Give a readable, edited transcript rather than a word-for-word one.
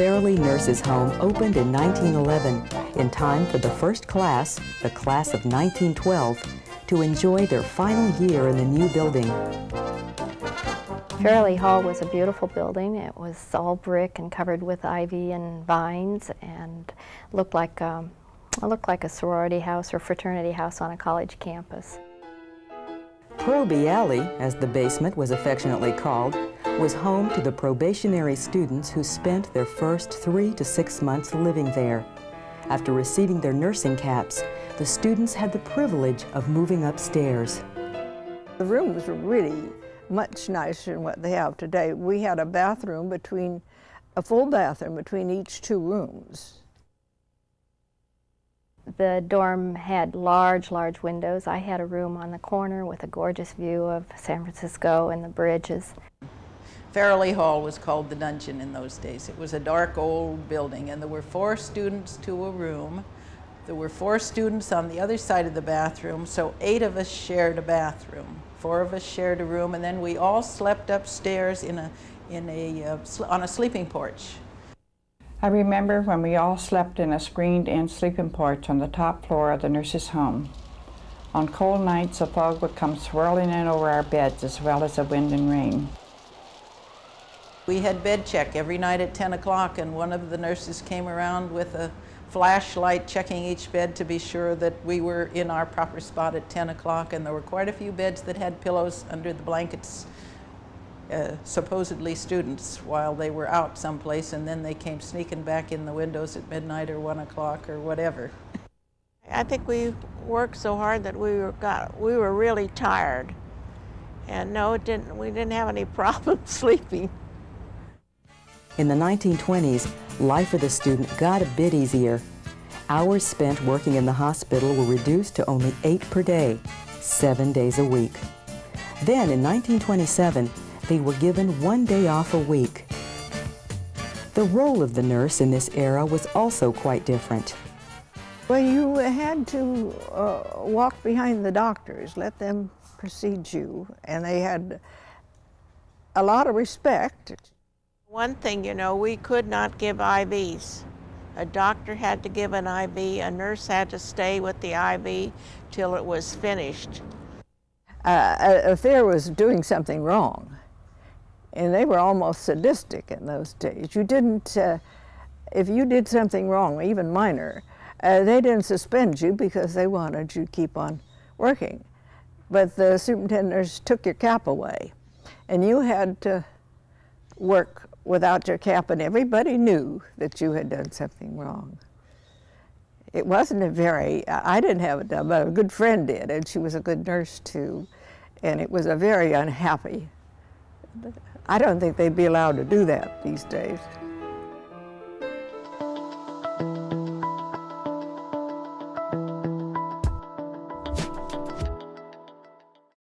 Fairleigh Nurses Home opened in 1911 in time for the first class, the class of 1912, to enjoy their final year in the new building. Fairleigh Hall was a beautiful building. It was all brick and covered with ivy and vines, and looked like a sorority house or fraternity house on a college campus. Proby Alley, as the basement was affectionately called, was home to the probationary students who spent their first 3 to 6 months living there. After receiving their nursing caps, the students had the privilege of moving upstairs. The rooms were really much nicer than what they have today. We had a full bathroom between each 2 rooms. The dorm had large windows. I had a room on the corner with a gorgeous view of San Francisco and the bridges. Fairleigh Hall was called the dungeon in those days. It was a dark old building, and there were 4 students to a room. There were 4 students on the other side of the bathroom, so 8 of us shared a bathroom. 4 of us shared a room, and then we all slept upstairs on a sleeping porch. I remember when we all slept in a screened-in sleeping porch on the top floor of the nurses' home. On cold nights, the fog would come swirling in over our beds as well as the wind and rain. We had bed check every night at 10 o'clock, and one of the nurses came around with a flashlight checking each bed to be sure that we were in our proper spot at 10 o'clock, and there were quite a few beds that had pillows under the blankets, supposedly students, while they were out someplace, and then they came sneaking back in the windows at midnight or 1 o'clock or whatever. I think we worked so hard that we were really tired, and no, we didn't have any problem sleeping. In the 1920s, life for the student got a bit easier. Hours spent working in the hospital were reduced to only 8 per day, 7 days a week. Then in 1927, they were given 1 day off a week. The role of the nurse in this era was also quite different. Well, you had to walk behind the doctors, let them precede you, and they had a lot of respect. One thing, you know, we could not give IVs. A doctor had to give an IV, a nurse had to stay with the IV till it was finished. If there was doing something wrong, and they were almost sadistic in those days. You didn't, if you did something wrong, even minor, they didn't suspend you because they wanted you to keep on working. But the superintendents took your cap away, and you had to work without your cap, and everybody knew that you had done something wrong. It wasn't I didn't have it done, but a good friend did, and she was a good nurse too, and it was a very unhappy. I don't think they'd be allowed to do that these days.